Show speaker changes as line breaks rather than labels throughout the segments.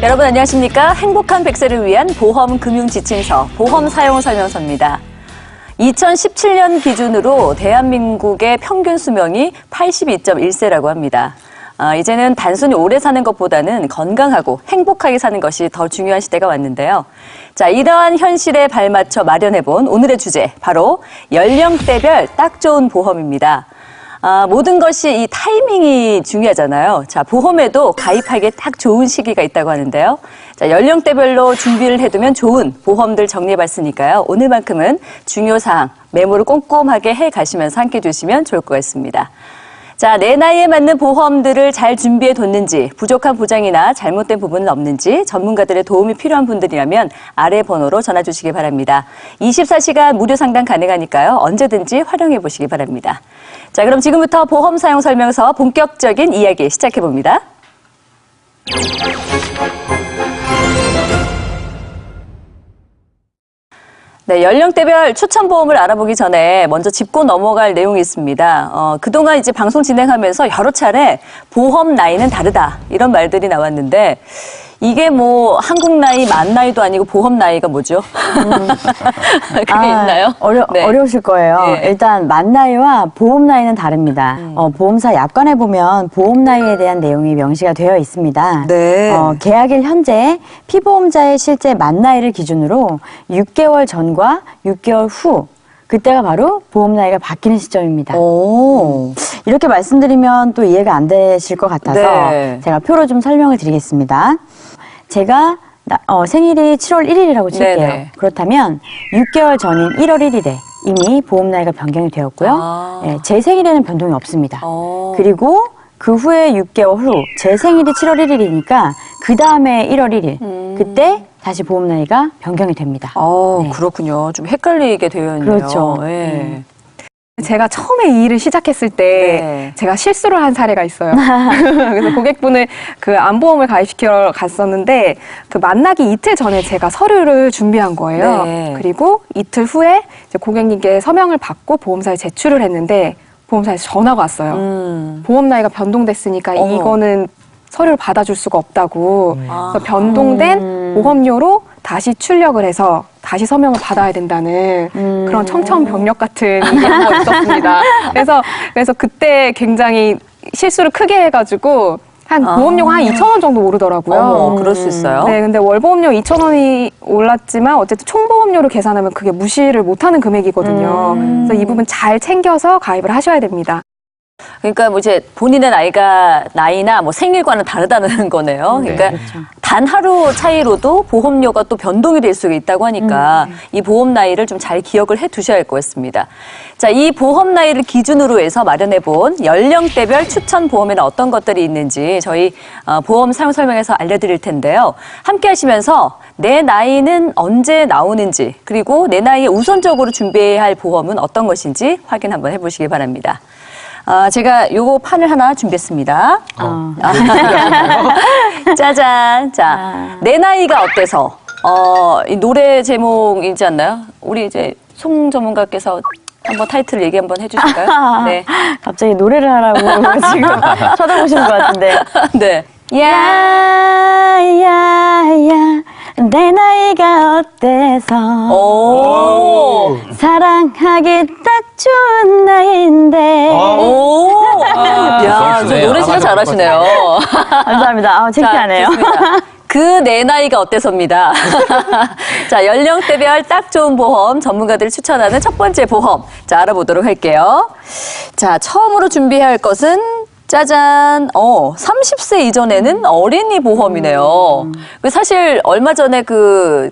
여러분 안녕하십니까? 행복한 100세를 위한 보험금융지침서, 보험사용설명서입니다. 2017년 기준으로 대한민국의 평균 수명이 82.1세라고 합니다. 이제는 단순히 오래 사는 것보다는 건강하고 행복하게 사는 것이 더 중요한 시대가 왔는데요. 자, 이러한 현실에 발맞춰 마련해본 오늘의 주제, 바로 연령대별 딱 좋은 보험입니다. 모든 것이 이 타이밍이 중요하잖아요. 자, 보험에도 가입하기에 딱 좋은 시기가 있다고 하는데요. 자, 연령대별로 준비를 해두면 좋은 보험들 정리해봤으니까요. 오늘만큼은 중요사항, 메모를 꼼꼼하게 해 가시면서 함께 해주시면 좋을 것 같습니다. 자, 내 나이에 맞는 보험들을 잘 준비해뒀는지, 부족한 보장이나 잘못된 부분은 없는지 전문가들의 도움이 필요한 분들이라면 아래 번호로 전화주시기 바랍니다. 24시간 무료 상담 가능하니까요. 언제든지 활용해보시기 바랍니다. 자, 그럼 지금부터 보험 사용 설명서 본격적인 이야기 시작해봅니다. 네, 연령대별 추천보험을 알아보기 전에 먼저 짚고 넘어갈 내용이 있습니다. 그동안 이제 방송 진행하면서 여러 차례 보험 나이는 다르다, 이런 말들이 나왔는데, 이게 뭐 한국 나이, 만 나이도 아니고 보험 나이가 뭐죠? 그게 있나요?
어려우실 거예요.
네.
일단 만 나이와 보험 나이는 다릅니다. 보험사 약관에 보면 보험 나이에 대한 내용이 명시가 되어 있습니다.
네.
계약일 현재 피보험자의 실제 만 나이를 기준으로 6개월 전과 6개월 후, 그때가 바로 보험 나이가 바뀌는 시점입니다. 이렇게 말씀드리면 또 이해가 안 되실 것 같아서
네.
제가 표로 좀 설명을 드리겠습니다. 제가 생일이 7월 1일이라고 칠게요.
네네.
그렇다면 6개월 전인 1월 1일에 이미 보험 나이가 변경이 되었고요. 예, 제 생일에는 변동이 없습니다. 그리고 그 후에 6개월 후, 제 생일이 7월 1일이니까 그 다음에 1월 1일, 그때 다시 보험 나이가 변경이 됩니다. 네.
그렇군요. 좀 헷갈리게 되어 있네요.
그렇죠.
네.
제가 처음에 이 일을 시작했을 때
네.
제가 실수를 한 사례가 있어요. 그래서 고객분을 그 암보험을 가입시키러 갔었는데 그 만나기 이틀 전에 제가 서류를 준비한 거예요.
네.
그리고 이틀 후에 이제 고객님께 서명을 받고 보험사에 제출을 했는데 보험사에서 전화가 왔어요. 보험 나이가 변동됐으니까 이거는 서류를 받아줄 수가 없다고. 그래서 변동된 보험료로 다시 출력을 해서 다시 서명을 받아야 된다는 그런 청천벽력 같은 일이 있었습니다. 그래서 그때 굉장히 실수를 크게 해가지고 보험료가 한 2,000원 정도 오르더라고요.
그럴 수 있어요.
네, 근데 월보험료 2,000원이 올랐지만 어쨌든 총보험료를 계산하면 그게 무시를 못하는 금액이거든요. 그래서 이 부분 잘 챙겨서 가입을 하셔야 됩니다.
그러니까 뭐 이제 본인의 나이나 뭐 생일과는 다르다는 거네요. 그러니까
그렇죠.
단 하루 차이로도 보험료가 또 변동이 될 수가 있다고 하니까 이 보험 나이를 좀 잘 기억을 해 두셔야 할 것 같습니다. 자, 이 보험 나이를 기준으로 해서 마련해 본 연령대별 추천 보험에는 어떤 것들이 있는지 저희 보험 사용 설명에서 알려드릴 텐데요. 함께 하시면서 내 나이는 언제 나오는지, 그리고 내 나이에 우선적으로 준비해야 할 보험은 어떤 것인지 확인 한번 해보시기 바랍니다. 제가 요거 판을 하나 준비했습니다. 짜잔. 자, 내 나이가 어때서? 이 노래 제목이지 않나요? 우리 이제 송 전문가께서 한번 타이틀 얘기 한번 해주실까요? 네.
갑자기 노래를 하라고 지금 쳐다보시는 것 같은데.
네.
야야야 내 나이가 어때서 사랑하기 딱 좋은 나이인데.
야, 저 노래 진짜 잘하시네요.
감사합니다. 창피하네요.
그 내 나이가 어때서입니다. 자, 연령대별 딱 좋은 보험, 전문가들이 추천하는 첫 번째 보험. 자, 알아보도록 할게요. 자, 처음으로 준비해야 할 것은 짜잔. 30세 이전에는 어린이 보험이네요. 사실 얼마 전에 그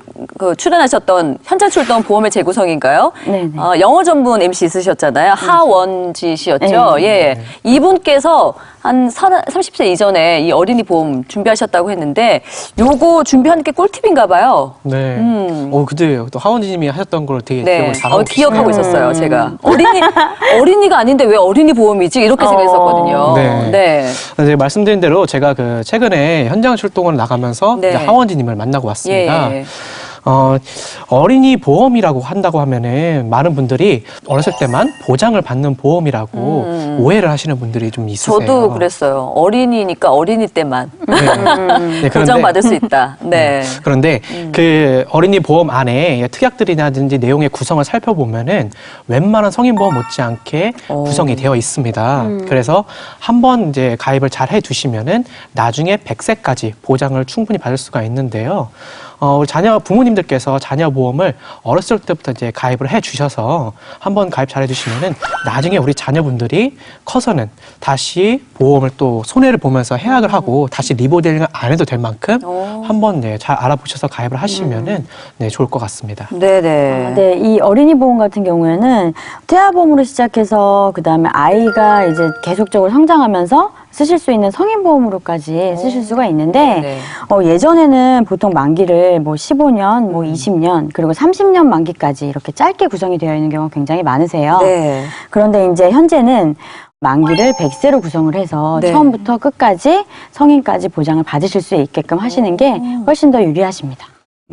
출연하셨던 현장 출동 보험의 재구성인가요?
네네.
영어 전문 MC 있으셨잖아요. 하원지 씨였죠.
네.
예. 이분께서 한 30세 이전에 이 어린이 보험 준비하셨다고 했는데 요거 준비하는 게 꿀팁인가 봐요.
네. 그때 또 하원지님이 하셨던 걸 되게
네.
기억을 잘하고
기억하고 있었어요, 제가. 어린이가 아닌데 왜 어린이 보험이지? 이렇게 생각했었거든요.
네.
네.
이제 말씀드린 대로 제가 그 최근에 현장 출동을 나가면서
네.
이제 하원지님을 만나고 왔습니다.
예.
어린이 보험이라고 한다고 하면은 많은 분들이 어렸을 때만 보장을 받는 보험이라고 오해를 하시는 분들이 좀 있으세요.
저도 그랬어요. 어린이니까 어린이 때만
네. 네,
보장받을 수 있다. 네.
그런데 그 어린이 보험 안에 특약들이라든지 내용의 구성을 살펴보면은 웬만한 성인 보험 못지않게 구성이 되어 있습니다. 그래서 한번 이제 가입을 잘 해두시면은 나중에 100세까지 보장을 충분히 받을 수가 있는데요. 우리 자녀 부모님들께서 자녀 보험을 어렸을 때부터 이제 가입을 해주셔서 한번 가입 잘 해주시면은 나중에 우리 자녀분들이 커서는 다시 보험을 또 손해를 보면서 해약을 하고 다시 리모델링을 안 해도 될 만큼 한번 네, 잘 알아보셔서 가입을 하시면은 네, 좋을 것 같습니다.
네네.
네, 이 어린이 보험 같은 경우에는 태아보험으로 시작해서 그다음에 아이가 이제 계속적으로 성장하면서 쓰실 수 있는 성인보험으로까지 쓰실 수가 있는데
네.
예전에는 보통 만기를 뭐 15년, 뭐 20년, 그리고 30년 만기까지 이렇게 짧게 구성이 되어 있는 경우가 굉장히 많으세요.
네.
그런데 이제 현재는 만기를 100세로 구성을 해서
네.
처음부터 끝까지 성인까지 보장을 받으실 수 있게끔 하시는 게 훨씬 더 유리하십니다.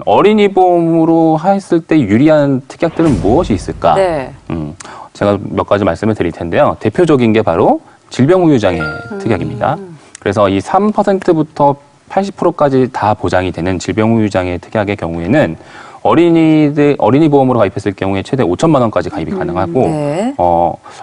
어린이 보험으로 했을 때 유리한 특약들은 무엇이 있을까?
네.
제가 몇 가지 말씀을 드릴 텐데요. 대표적인 게 바로 질병후유장애 특약입니다. 그래서 이 3%부터 80%까지 다 보장이 되는 질병후유장애 특약의 경우에는 어린이 보험으로 가입했을 경우에 최대 5천만 원까지 가입이 가능하고
네.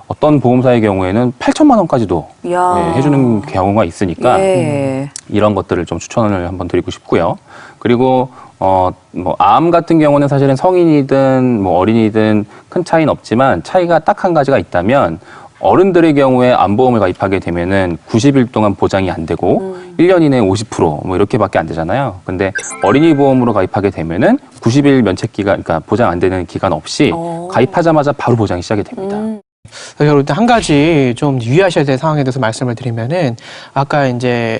어떤 보험사의 경우에는 8천만 원까지도
야.
해주는 경우가 있으니까
예.
이런 것들을 좀 추천을 한번 드리고 싶고요. 그리고 뭐 암 같은 경우는 사실은 성인이든 뭐 어린이든 큰 차이는 없지만 차이가 딱 한 가지가 있다면 어른들의 경우에 암보험을 가입하게 되면은 90일 동안 보장이 안 되고 1년 이내에 50%뭐 이렇게밖에 안 되잖아요. 근데 어린이 보험으로 가입하게 되면은 90일 면책 기간, 그러니까 보장 안 되는 기간 없이 가입하자마자 바로 보장이 시작이 됩니다.
그래서 일단 한 가지 좀 유의하셔야 될 상황에 대해서 말씀을 드리면은 아까 이제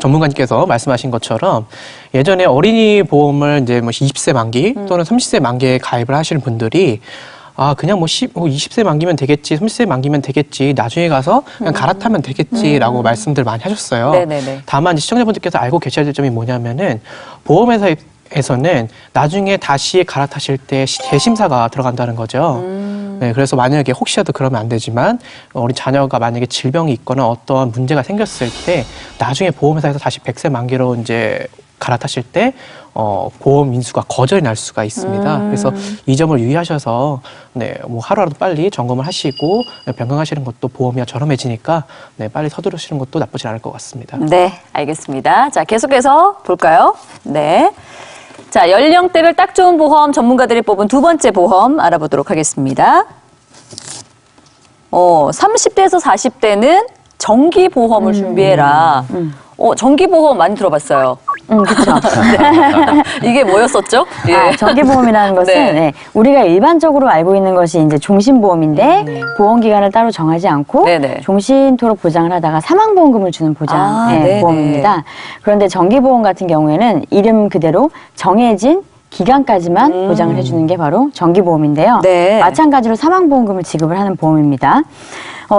전문가님께서 말씀하신 것처럼 예전에 어린이 보험을 이제 뭐 20세 만기 또는 30세 만기에 가입을 하시는 분들이 그냥 뭐 20세 만기면 되겠지, 30세 만기면 되겠지, 나중에 가서 그냥 갈아타면 되겠지라고 말씀들 많이 하셨어요.
네네네.
다만 시청자분들께서 알고 계셔야 될 점이 뭐냐면은 보험회사에서는 나중에 다시 갈아타실 때 재심사가 들어간다는 거죠. 네, 그래서 만약에 혹시라도 그러면 안 되지만 우리 자녀가 만약에 질병이 있거나 어떤 문제가 생겼을 때 나중에 보험회사에서 다시 100세 만기로 이제 갈아타실 때 보험 인수가 거절이 날 수가 있습니다. 그래서 이 점을 유의하셔서 네, 뭐 하루라도 빨리 점검을 하시고 변경하시는 것도 보험이 저렴해지니까 네, 빨리 서두르시는 것도 나쁘지 않을 것 같습니다.
네, 알겠습니다. 자, 계속해서 볼까요? 네. 자, 연령대별 딱 좋은 보험 전문가들이 뽑은 두 번째 보험 알아보도록 하겠습니다. 30대에서 40대는 정기보험을 준비해라. 정기보험 많이 들어봤어요.
그렇죠.
네. 이게 뭐였었죠? 예.
정기보험이라는 것은
네.
네, 우리가 일반적으로 알고 있는 것이 이제 종신보험인데 보험 기간을 따로 정하지 않고
네네.
종신토록 보장을 하다가 사망보험금을 주는 보장
네네.
보험입니다. 그런데 정기보험 같은 경우에는 이름 그대로 정해진 기간까지만 보장을 해주는 게 바로 정기보험인데요.
네.
마찬가지로 사망보험금을 지급을 하는 보험입니다.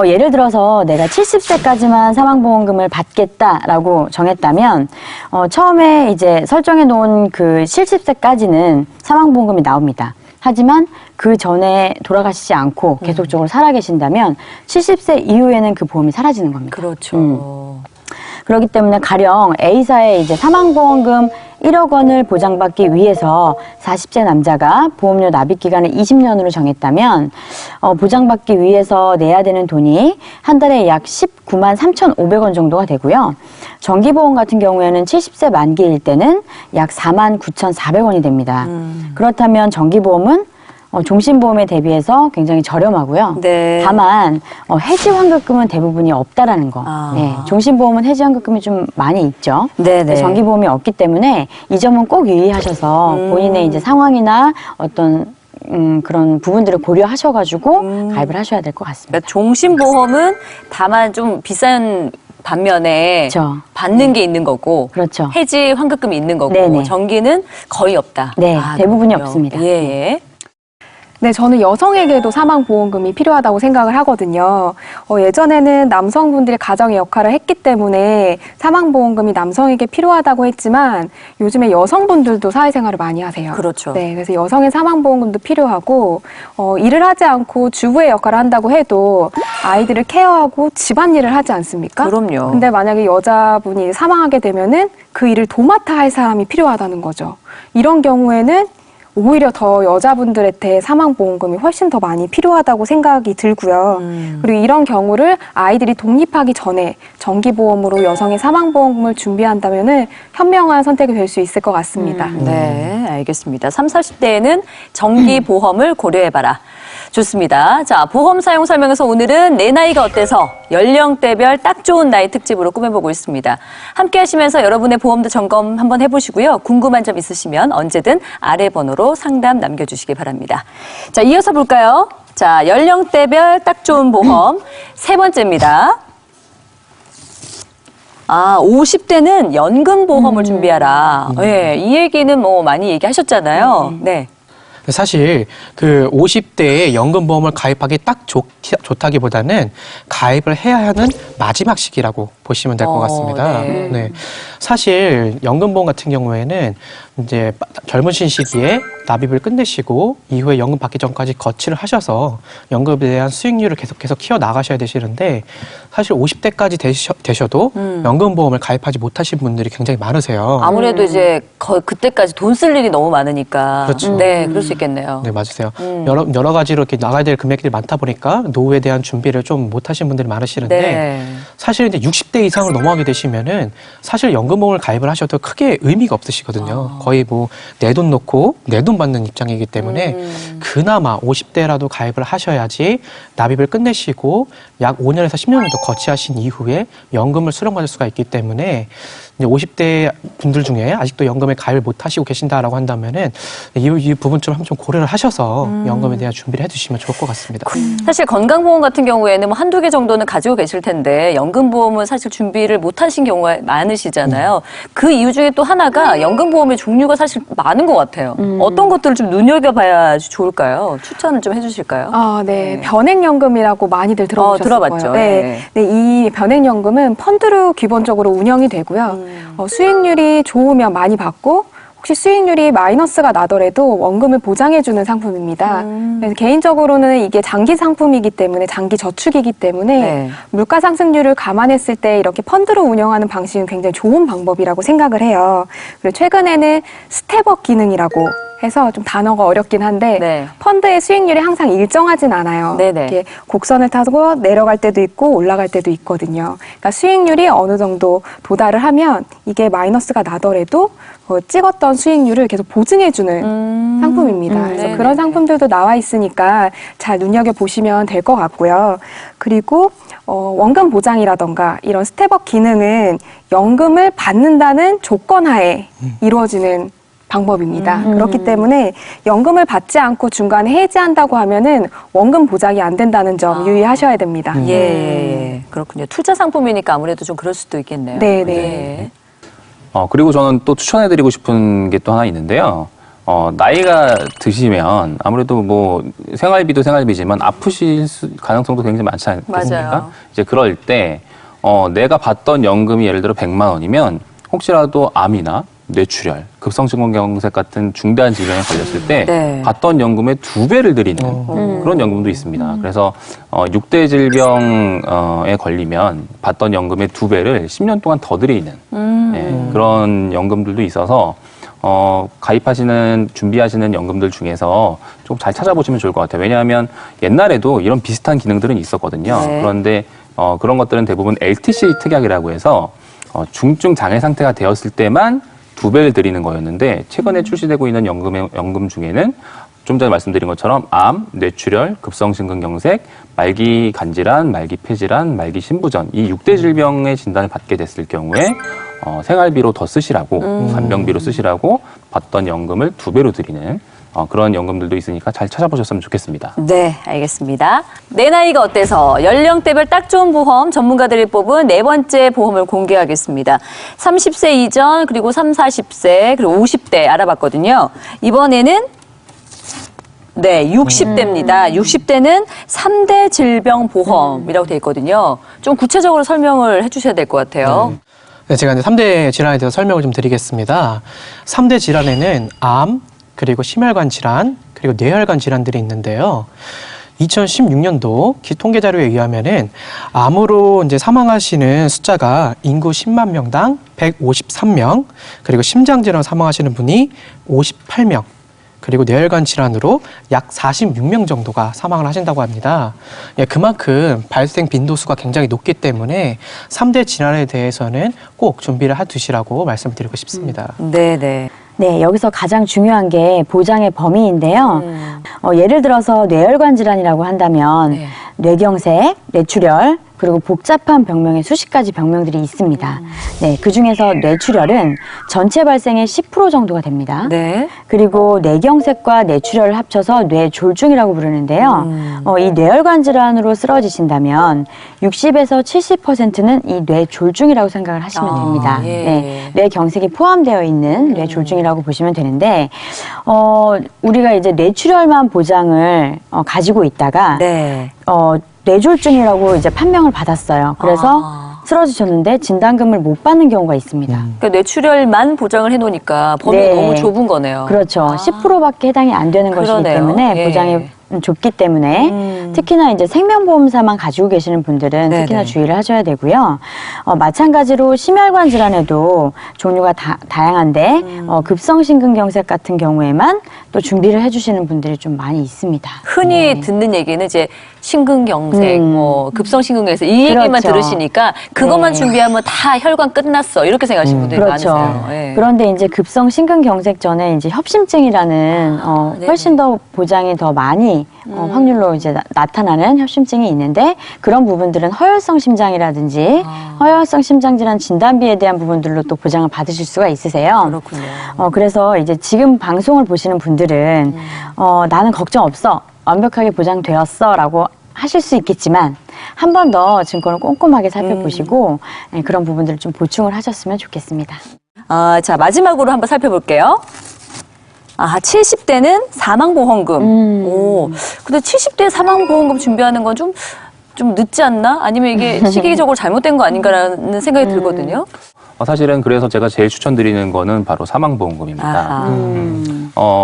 예를 들어서 내가 70세까지만 사망보험금을 받겠다라고 정했다면 처음에 이제 설정해 놓은 그 70세까지는 사망보험금이 나옵니다. 하지만 그 전에 돌아가시지 않고 계속적으로 살아계신다면 70세 이후에는 그 보험이 사라지는 겁니다.
그렇죠.
그렇기 때문에 가령 A사의 이제 사망보험금 1억 원을 보장받기 위해서 40세 남자가 보험료 납입 기간을 20년으로 정했다면 보장받기 위해서 내야 되는 돈이 한 달에 약 19만 3,500원 정도가 되고요. 정기보험 같은 경우에는 70세 만기일 때는 약 4만 9,400원이 됩니다. 그렇다면 정기보험은 종신보험에 대비해서 굉장히 저렴하고요.
네.
다만 해지환급금은 대부분이 없다라는 거. 네, 종신보험은 해지환급금이 좀 많이 있죠.
네네.
정기보험이 없기 때문에 이 점은 꼭 유의하셔서 본인의 이제 상황이나 어떤 그런 부분들을 고려하셔가지고 가입을 하셔야 될 것 같습니다.
그러니까 종신보험은 다만 좀 비싼 반면에
그렇죠.
받는 게 있는 거고
그렇죠.
해지 환급금이 있는 거고
네네.
정기는 거의 없다.
네, 대부분이
그렇군요.
없습니다.
예.
네, 저는 여성에게도 사망보험금이 필요하다고 생각을 하거든요. 예전에는 남성분들이 가정의 역할을 했기 때문에 사망보험금이 남성에게 필요하다고 했지만 요즘에 여성분들도 사회생활을 많이 하세요.
그렇죠.
네, 그래서 여성의 사망보험금도 필요하고 일을 하지 않고 주부의 역할을 한다고 해도 아이들을 케어하고 집안일을 하지 않습니까?
그럼요.
근데 만약에 여자분이 사망하게 되면은 그 일을 도맡아 할 사람이 필요하다는 거죠. 이런 경우에는 오히려 더 여자분들한테 사망보험금이 훨씬 더 많이 필요하다고 생각이 들고요. 그리고 이런 경우를 아이들이 독립하기 전에 정기보험으로 여성의 사망보험금을 준비한다면은 현명한 선택이 될 수 있을 것 같습니다.
네, 알겠습니다. 30, 40대에는 정기보험을 고려해봐라. 좋습니다. 자, 보험 사용 설명에서 오늘은 내 나이가 어때서 연령대별 딱 좋은 나이 특집으로 꾸며보고 있습니다. 함께 하시면서 여러분의 보험도 점검 한번 해보시고요. 궁금한 점 있으시면 언제든 아래 번호로 상담 남겨주시기 바랍니다. 자, 이어서 볼까요? 자, 연령대별 딱 좋은 보험 세 번째입니다. 50대는 연금보험을 준비하라. 네, 이 얘기는 뭐 많이 얘기하셨잖아요. 네.
사실 그 50대에 연금보험을 가입하기 딱 좋다기보다는 가입을 해야 하는 마지막 시기라고 보시면 될 것 같습니다.
네.
네. 사실 연금보험 같은 경우에는 이제 젊으신 시기에 납입을 끝내시고 이후에 연금 받기 전까지 거치를 하셔서 연금에 대한 수익률을 계속해서 키워 나가셔야 되시는데 사실 50대까지 되셔도 연금보험을 가입하지 못하신 분들이 굉장히 많으세요.
아무래도 이제 그때까지 돈 쓸 일이 너무 많으니까.
그렇죠.
네, 그럴 수 있겠네요.
네, 맞으세요. 여러 가지로 이렇게 나가야 될 금액들이 많다 보니까 노후에 대한 준비를 좀 못하신 분들이 많으시는데
네.
사실 이제 60대 이상으로 넘어가게 되시면은 사실 연금보험을 가입을 하셔도 크게 의미가 없으시거든요. 거의 뭐 내 돈 놓고 내 돈 받는 입장이기 때문에 그나마 50대라도 가입을 하셔야지 납입을 끝내시고 약 5년에서 10년 정도 거치하신 이후에 연금을 수령받을 수가 있기 때문에 이제 50대 분들 중에 아직도 연금에 가입을 못 하시고 계신다라고 한다면은 이 부분 좀 한번 좀 고려를 하셔서 연금에 대한 준비를 해두시면 좋을 것 같습니다.
사실 건강보험 같은 경우에는 뭐 한두 개 정도는 가지고 계실 텐데 연금보험은 사실 준비를 못 하신 경우가 많으시잖아요. 그 이유 중에 또 하나가 연금보험의 종류가 사실 많은 것 같아요. 어떤 것들을 좀 눈여겨봐야 좋을까요? 추천을 좀 해주실까요?
네. 변액연금이라고 많이들 들어보셨을
들어봤죠.
거예요. 네. 이 변액연금은 펀드로 기본적으로 운영이 되고요. 수익률이 좋으면 많이 받고 혹시 수익률이 마이너스가 나더라도 원금을 보장해주는 상품입니다. 그래서 개인적으로는 이게 장기 상품이기 때문에 장기 저축이기 때문에
네.
물가 상승률을 감안했을 때 이렇게 펀드로 운영하는 방식은 굉장히 좋은 방법이라고 생각을 해요. 그리고 최근에는 스텝업 기능이라고 해서 좀 단어가 어렵긴 한데
네.
펀드의 수익률이 항상 일정하진 않아요.
네네.
이렇게 곡선을 타고 내려갈 때도 있고 올라갈 때도 있거든요. 그러니까 수익률이 어느 정도 도달을 하면 이게 마이너스가 나더라도 찍었던 수익률을 계속 보증해주는 상품입니다. 그래서
네네.
그런 상품들도 나와 있으니까 잘 눈여겨보시면 될 것 같고요. 그리고 원금 보장이라던가 이런 스텝업 기능은 연금을 받는다는 조건 하에 이루어지는 방법입니다. 그렇기 때문에 연금을 받지 않고 중간에 해지한다고 하면은 원금 보장이 안 된다는 점 유의하셔야 됩니다.
예, 그렇군요. 투자 상품이니까 아무래도 좀 그럴 수도 있겠네요.
네.
예.
그리고 저는 또 추천해드리고 싶은 게 또 하나 있는데요. 나이가 드시면 아무래도 뭐 생활비도 생활비지만 아프실 가능성도 굉장히 많지 않겠습니까?
맞아요.
이제 그럴 때 내가 받던 연금이 예를 들어 100만 원이면 혹시라도 암이나 뇌출혈, 급성심근경색 같은 중대한 질병에 걸렸을 때
네.
받던 연금의 2배를 드리는 그런 연금도 있습니다. 그래서 6대 질병에 걸리면 받던 연금의 2배를 10년 동안 더 드리는 그런 연금들도 있어서 준비하시는 연금들 중에서 좀 잘 찾아보시면 좋을 것 같아요. 왜냐하면 옛날에도 이런 비슷한 기능들은 있었거든요.
네.
그런데 그런 것들은 대부분 LTC 특약이라고 해서 중증 장애 상태가 되었을 때만 2배를 드리는 거였는데 최근에 출시되고 있는 연금 중에는 좀 전에 말씀드린 것처럼 암, 뇌출혈, 급성심근경색, 말기 간질환, 말기 폐질환, 말기 신부전 이 6대 질병의 진단을 받게 됐을 경우에 생활비로 더 쓰시라고 간병비로 쓰시라고 받던 연금을 2배로 드리는 그런 연금들도 있으니까 잘 찾아보셨으면 좋겠습니다.
네, 알겠습니다. 내 나이가 어때서 연령대별 딱 좋은 보험 전문가들이 뽑은 네 번째 보험을 공개하겠습니다. 30세 이전 그리고 30, 40세 그리고 50대 알아봤거든요. 이번에는 네, 60대입니다. 60대는 3대 질병보험이라고 되어 있거든요. 좀 구체적으로 설명을 해주셔야 될 것 같아요.
네, 제가 이제 3대 질환에 대해서 설명을 좀 드리겠습니다. 3대 질환에는 암, 그리고 심혈관 질환, 그리고 뇌혈관 질환들이 있는데요. 2016년도 통계 자료에 의하면은 암으로 이제 사망하시는 숫자가 인구 10만 명당 153명, 그리고 심장 질환 사망하시는 분이 58명, 그리고 뇌혈관 질환으로 약 46명 정도가 사망을 하신다고 합니다. 예, 그만큼 발생 빈도수가 굉장히 높기 때문에 3대 질환에 대해서는 꼭 준비를 해두시라고 말씀드리고 싶습니다.
네네.
네, 여기서 가장 중요한 게 보장의 범위인데요. 예를 들어서 뇌혈관 질환이라고 한다면
네.
뇌경색, 뇌출혈, 그리고 복잡한 병명의 수십 가지 병명들이 있습니다. 네, 그 중에서 뇌출혈은 전체 발생의 10% 정도가 됩니다.
네.
그리고 뇌경색과 뇌출혈을 합쳐서 뇌졸중이라고 부르는데요. 이 뇌혈관 질환으로 쓰러지신다면 60에서 70%는 이 뇌졸중이라고 생각을 하시면 됩니다.
예.
네, 뇌경색이 포함되어 있는 뇌졸중이라고 보시면 되는데 우리가 이제 뇌출혈만 보장을 가지고 있다가
네.
뇌졸중이라고 이제 판명을 받았어요. 그래서 쓰러지셨는데 진단금을 못 받는 경우가 있습니다.
그러니까 뇌출혈만 보장을 해놓으니까 범위가
네.
너무 좁은 거네요.
그렇죠. 10%밖에 해당이 안 되는 것이기
그러네요.
때문에
예.
보장이 좁기 때문에 특히나 이제 생명보험사만 가지고 계시는 분들은
네네.
특히나 주의를 하셔야 되고요. 마찬가지로 심혈관 질환에도 종류가 다양한데 급성심근경색 같은 경우에만 또 준비를 해주시는 분들이 좀 많이 있습니다.
흔히 듣는 얘기는 이제 심근경색, 뭐 급성심근경색 이 얘기만
그렇죠.
들으시니까 그것만
네.
준비하면 다 혈관 끝났어 이렇게 생각하시는 분들이
그렇죠.
많으세요. 예.
그런데 이제 급성심근경색 전에 이제 협심증이라는 훨씬 더 보장이 더 많이 확률로 이제 나타나는 협심증이 있는데 그런 부분들은 허혈성 심장이라든지 허혈성 심장질환 진단비에 대한 부분들로 또 보장을 받으실 수가 있으세요.
그렇군요.
그래서 이제 지금 방송을 보시는 분들은 나는 걱정 없어. 완벽하게 보장되었어. 라고 하실 수 있겠지만 한 번 더 증권을 꼼꼼하게 살펴보시고 그런 부분들을 좀 보충을 하셨으면 좋겠습니다.
자, 마지막으로 한번 살펴볼게요. 70대는 사망보험금. 오, 근데 70대 사망보험금 준비하는 건 좀 늦지 않나? 아니면 이게 시기적으로 잘못된 거 아닌가라는 생각이 들거든요.
사실은 그래서 제가 제일 추천드리는 거는 바로 사망보험금입니다.
아하.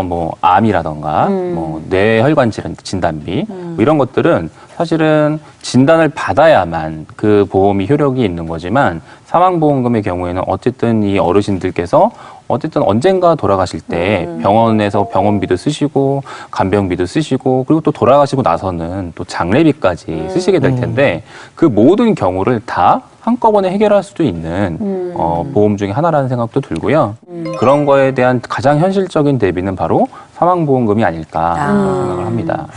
뭐 암이라던가 뭐 뇌혈관 질환 진단비 뭐 이런 것들은 사실은 진단을 받아야만 그 보험이 효력이 있는 거지만 사망보험금의 경우에는 어쨌든 이 어르신들께서 어쨌든 언젠가 돌아가실 때 병원에서 병원비도 쓰시고 간병비도 쓰시고 그리고 또 돌아가시고 나서는 또 장례비까지 쓰시게 될 텐데 그 모든 경우를 다 한꺼번에 해결할 수도 있는 보험 중에 하나라는 생각도 들고요. 그런 거에 대한 가장 현실적인 대비는 바로 사망보험금이 아닐까 그런 생각을 합니다.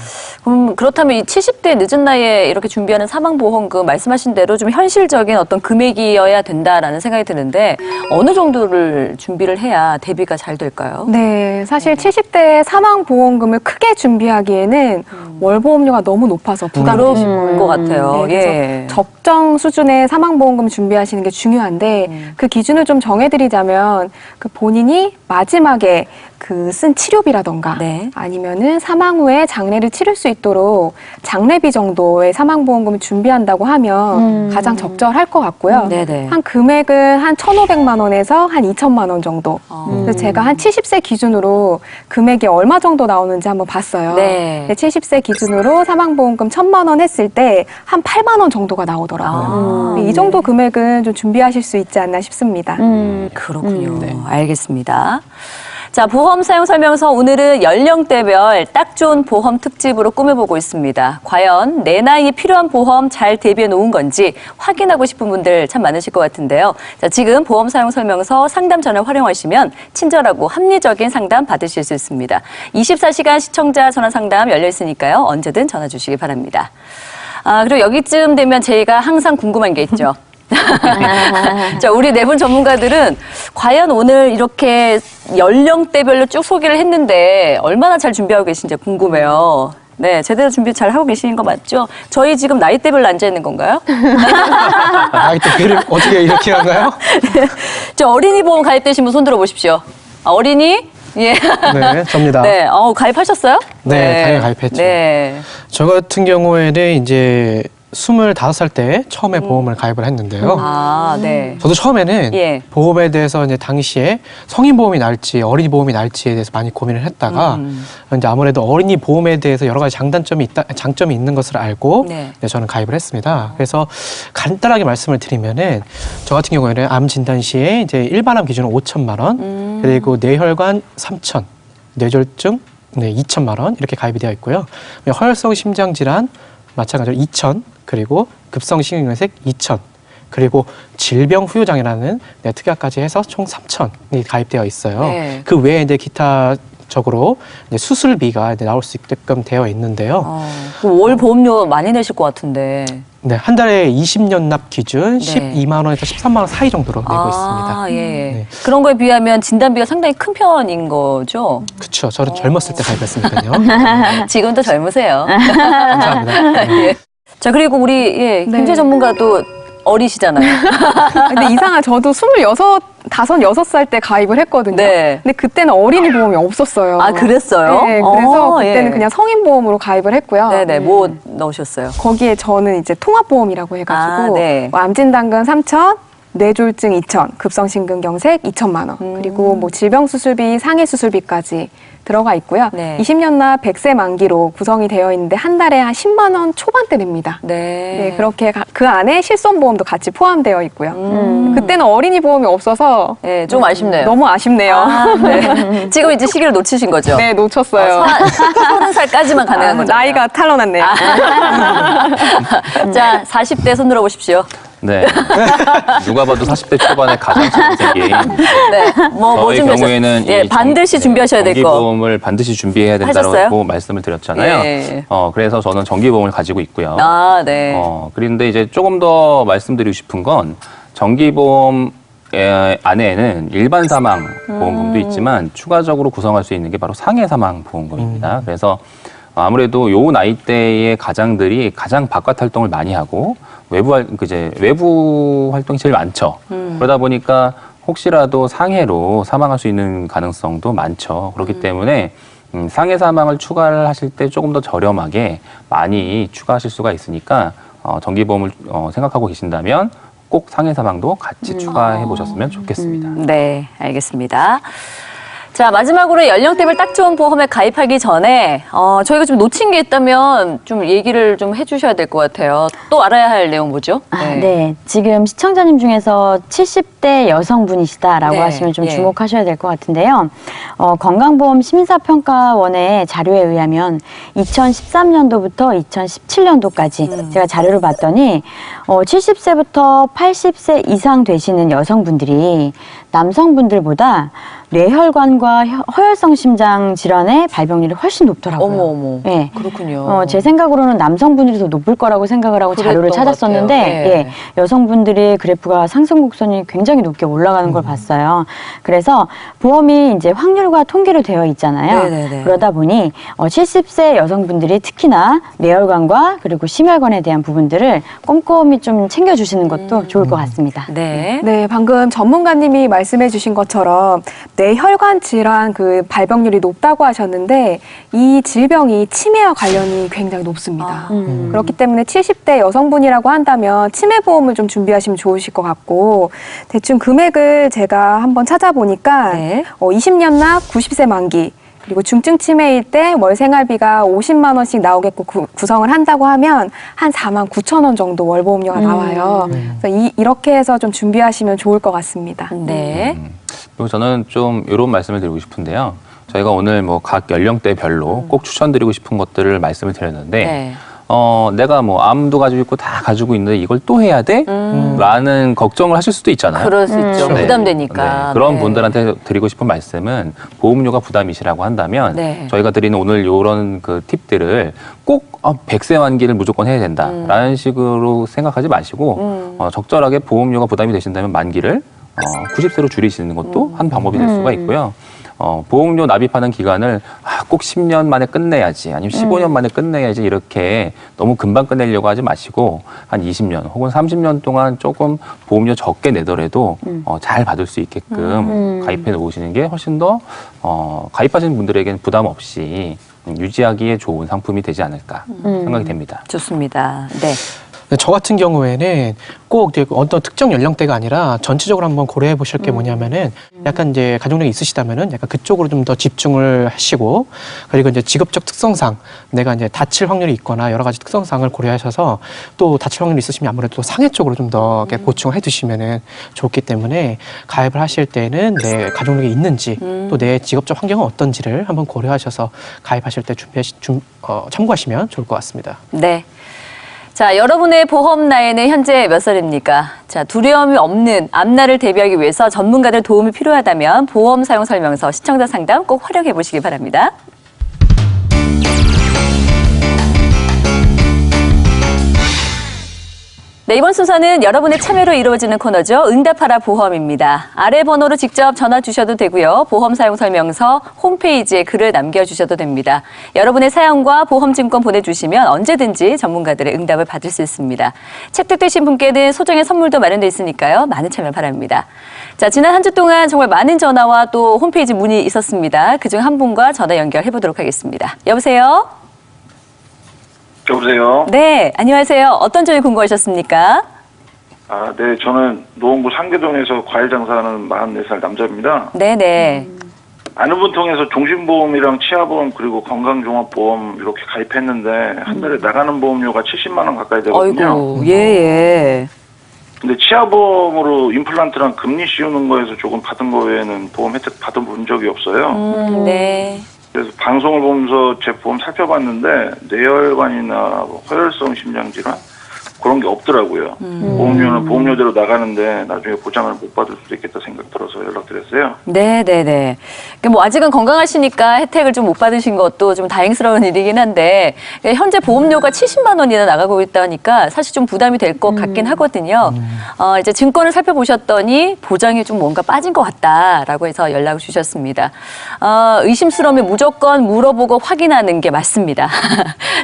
그렇다면 이 70대 늦은 나이에 이렇게 준비하는 사망보험금 말씀하신 대로 좀 현실적인 어떤 금액이어야 된다라는 생각이 드는데 어느 정도를 준비를 해야 대비가 잘 될까요?
네, 사실 70대 사망보험금을 크게 준비하기에는 월보험료가 너무 높아서 부담이 되실
그럴
거예요.
것 같아요.
네, 그래서
예.
적정 수준의 사망보험금 준비하시는 게 중요한데 그 기준을 좀 정해드리자면 그 본인이 마지막에 그 쓴 치료비라던가
네.
아니면은 사망 후에 장례를 치를 수 있도록 장례비 정도의 사망보험금을 준비한다고 하면 가장 적절할 것 같고요.
네네.
한 금액은 한 1,500만 원에서 한 2천만 원 정도. 그래서 제가 한 70세 기준으로 금액이 얼마 정도 나오는지 한번 봤어요.
네.
70세 기준으로 사망보험금 1,000만 원 했을 때 한 8만 원 정도가 나오더라고요. 이 정도 금액은 좀 준비하실 수 있지 않나 싶습니다.
그렇군요. 알겠습니다. 자, 보험 사용 설명서 오늘은 연령대별 딱 좋은 보험 특집으로 꾸며보고 있습니다. 과연 내 나이에 필요한 보험 잘 대비해 놓은 건지 확인하고 싶은 분들 참 많으실 것 같은데요. 자, 지금 보험 사용 설명서 상담 전화 활용하시면 친절하고 합리적인 상담 받으실 수 있습니다. 24시간 시청자 전화 상담 열려 있으니까요. 언제든 전화 주시기 바랍니다. 그리고 여기쯤 되면 저희가 항상 궁금한 게 있죠. 자, 우리 네 분 전문가들은 과연 오늘 이렇게 연령대별로 쭉 소개를 했는데 얼마나 잘 준비하고 계신지 궁금해요. 네, 제대로 준비 잘 하고 계시는 거 맞죠? 저희 지금 나이대별로 앉아 있는 건가요?
나이대를 어떻게 이렇게 하나요?
저 어린이 보험 가입되신 분 손 들어 보십시오. 어린이? 예.
네, 접니다.
네. 가입하셨어요?
네, 당연히 가입했죠.
네.
저 같은 경우에는 이제 25살 때 처음에 보험을 가입을 했는데요.
아, 네.
저도 처음에는
예.
보험에 대해서 이제 당시에 성인 보험이 나을지 어린이 보험이 나을지에 대해서 많이 고민을 했다가 이제 아무래도 어린이 보험에 대해서 여러 가지 장점이 있는 것을 알고
네.
네, 저는 가입을 했습니다. 그래서 간단하게 말씀을 드리면은 저 같은 경우에는 암 진단 시에 이제 일반암 기준으로 5천만 원, 그리고 뇌혈관 3천, 뇌졸중 2천만 원 이렇게 가입이 되어 있고요. 허혈성 심장 질환 마찬가지로 2천, 그리고 급성 심근경색 2천, 그리고 질병 후유장애라는 특약까지 해서 총 3천이 가입되어 있어요.
네.
그 외에 이제 기타적으로 이제 수술비가 이제 나올 수 있게끔 되어 있는데요.
월 보험료 많이 내실 것 같은데.
네, 한 달에 20년 납 기준
네.
12만 원에서 13만 원 사이 정도로 내고 있습니다.
예.
네.
그런 거에 비하면 진단비가 상당히 큰 편인 거죠?
그렇죠. 저는 젊었을 때 가입했으니까요.
지금도 젊으세요.
감사합니다. 네.
예. 자, 그리고 우리
네.
경제 전문가도 어리시잖아요.
근데 이상한 저도 26살 때 가입을 했거든요.
네.
근데 그때는 어린이 보험이 없었어요.
아, 그랬어요?
네, 그래서 그때는
예.
그냥 성인 보험으로 가입을 했고요.
네네, 뭐 넣으셨어요?
거기에 저는 이제 통합보험이라고 해가지고
아, 네.
뭐 암진단금 3천, 뇌졸중 2천, 급성심근경색 2천만 원, 그리고 뭐 질병수술비, 상해수술비까지 들어가 있고요.
네.
20년 납 100세 만기로 구성이 되어 있는데 한 달에 한 10만 원 초반대 냅니다.
네.
네, 그렇게 그 안에 실손보험도 같이 포함되어 있고요. 그때는 어린이 보험이 없어서
네, 좀 아쉽네요.
너무 아쉽네요.
아, 네. 지금 이제 시기를 놓치신 거죠?
네, 놓쳤어요.
30살까지만 가능한 거죠?
나이가 탈러났네요.
자, 40대 손 들어보십시오.
네. 누가 봐도 40대 초반에 가장 잘생긴.
네. 뭐
저의 경우에는
예, 반드시 준비하셔야 될 거.
정기보험을 반드시 준비해야 된다고
하셨어요?
말씀을 드렸잖아요.
예.
그래서 저는 정기보험을 가지고 있고요.
아, 네.
그런데 이제 조금 더 말씀드리고 싶은 건 정기보험 안에는 일반 사망 보험금도 있지만 추가적으로 구성할 수 있는 게 바로 상해 사망 보험금입니다. 그래서 아무래도 요 나이대의 가장들이 가장 바깥 활동을 많이 하고 외부 활동이 제일 많죠. 그러다 보니까 혹시라도 상해로 사망할 수 있는 가능성도 많죠. 그렇기 때문에 상해 사망을 추가를 하실 때 조금 더 저렴하게 많이 추가하실 수가 있으니까 정기보험을 생각하고 계신다면 꼭 상해 사망도 같이 추가해 보셨으면 좋겠습니다.
네, 알겠습니다. 자, 마지막으로 연령대별 딱 좋은 보험에 가입하기 전에 저희가 좀 놓친 게 있다면 좀 얘기를 좀 해주셔야 될 것 같아요. 또 알아야 할 내용 뭐죠?
네. 지금 시청자님 중에서 70대 여성분이시다라고
네,
하시면 좀
예.
주목하셔야 될 것 같은데요. 건강보험 심사평가원의 자료에 의하면 2013년도부터 2017년도까지 제가 자료를 봤더니 70세부터 80세 이상 되시는 여성분들이 남성분들보다 뇌혈관과 허혈성 심장 질환의 발병률이 훨씬 높더라고요.
어머.
네.
그렇군요.
제 생각으로는 남성분들이 더 높을 거라고 생각을 하고 자료를
그랬던 것
찾았었는데
같아요. 네.
예, 여성분들의 그래프가 상승 곡선이 굉장히 높게 올라가는 걸 봤어요. 그래서 보험이 이제 확률과 통계로 되어 있잖아요.
네네네.
그러다 보니 70세 여성분들이 특히나 뇌혈관과 그리고 심혈관에 대한 부분들을 꼼꼼히 좀 챙겨주시는 것도 좋을 것 같습니다.
네.
네, 방금 전문가님이 말씀해 주신 것처럼 뇌혈관 질환 그 발병률이 높다고 하셨는데 이 질병이 치매와 관련이 굉장히 높습니다. 그렇기 때문에 70대 여성분이라고 한다면 치매보험을 좀 준비하시면 좋으실 것 같고 대충 금액을 제가 한번 찾아보니까
네.
20년 납 90세 만기 그리고 중증 치매일 때 월 생활비가 50만 원씩 나오겠고 구성을 한다고 하면 한 4만 9천 원 정도 월 보험료가 나와요. 그래서 이렇게 해서 좀 준비하시면 좋을 것 같습니다.
네.
그리고 저는 좀 이런 말씀을 드리고 싶은데요. 저희가 오늘 뭐 각 연령대별로 꼭 추천드리고 싶은 것들을 말씀을 드렸는데
네.
내가 뭐 암도 가지고 있고 다 가지고 있는데 이걸 또 해야 돼? 라는 걱정을 하실 수도 있잖아요.
그럴 수 있죠.
네.
부담되니까.
네. 그런
네.
분들한테 드리고 싶은 말씀은 보험료가 부담이시라고 한다면
네.
저희가 드리는 오늘 이런 그 팁들을 꼭 100세 만기를 무조건 해야 된다라는 식으로 생각하지 마시고 적절하게 보험료가 부담이 되신다면 만기를 90세로 줄이시는 것도 한 방법이 될 수가 있고요. 보험료 납입하는 기간을 꼭 10년 만에 끝내야지 아니면 15년 만에 끝내야지 이렇게 너무 금방 끝내려고 하지 마시고 한 20년 혹은 30년 동안 조금 보험료 적게 내더라도 잘 받을 수 있게끔 가입해 놓으시는 게 훨씬 더 가입하시는 분들에게는 부담 없이 유지하기에 좋은 상품이 되지 않을까 생각이 됩니다.
좋습니다. 네.
저 같은 경우에는 꼭 이제 어떤 특정 연령대가 아니라 전체적으로 한번 고려해 보실 게 뭐냐면은 약간 이제 가족력이 있으시다면은 약간 그쪽으로 좀 더 집중을 하시고 그리고 이제 직업적 특성상 내가 이제 다칠 확률이 있거나 여러 가지 특성상을 고려하셔서 또 다칠 확률이 있으시면 아무래도 상해 쪽으로 좀 더 보충을 해 두시면은 좋기 때문에 가입을 하실 때는 내 가족력이 있는지 또 내 직업적 환경은 어떤지를 한번 고려하셔서 가입하실 때 참고하시면 좋을 것 같습니다.
네. 자, 여러분의 보험 나이는 현재 몇 살입니까? 자, 두려움이 없는 앞날을 대비하기 위해서 전문가들 도움이 필요하다면 보험 사용 설명서 시청자 상담 꼭 활용해 보시기 바랍니다. 네, 이번 순서는 여러분의 참여로 이루어지는 코너죠. 응답하라 보험입니다. 아래 번호로 직접 전화 주셔도 되고요. 보험 사용 설명서 홈페이지에 글을 남겨주셔도 됩니다. 여러분의 사연과 보험증권 보내주시면 언제든지 전문가들의 응답을 받을 수 있습니다. 채택되신 분께는 소정의 선물도 마련되어 있으니까요. 많은 참여 바랍니다. 자, 지난 한 주 동안 정말 많은 전화와 또 홈페이지 문의 있었습니다. 그중 한 분과 전화 연결해 보도록 하겠습니다. 여보세요?
여보세요?
네, 안녕하세요. 어떤 점이 궁금하셨습니까?
아, 네. 저는 노원구 상계동에서 과일 장사하는 44살 남자입니다.
네네.
아는 분 통해서 종신보험이랑 치아보험 그리고 건강종합보험 이렇게 가입했는데 한 달에 나가는 보험료가 70만 원 가까이 되거든요.
아이고, 예.
근데 치아보험으로 임플란트랑 금리 씌우는 거에서 조금 받은 거 외에는 보험 혜택 받아본 적이 없어요.
네.
그래서 방송을 보면서 제 보험 살펴봤는데 뇌혈관이나 허혈성 심장질환 그런 게 없더라고요. 보험료는 보험료대로 나가는데 나중에 보장을 못 받을 수도 있겠다 생각 들어서 연락드렸어요.
네네네. 뭐 아직은 건강하시니까 혜택을 좀 못 받으신 것도 좀 다행스러운 일이긴 한데 현재 보험료가 70만 원이나 나가고 있다니까 사실 좀 부담이 될 것 같긴 하거든요. 이제 증권을 살펴보셨더니 보장이 좀 뭔가 빠진 것 같다라고 해서 연락을 주셨습니다. 의심스러우면 무조건 물어보고 확인하는 게 맞습니다.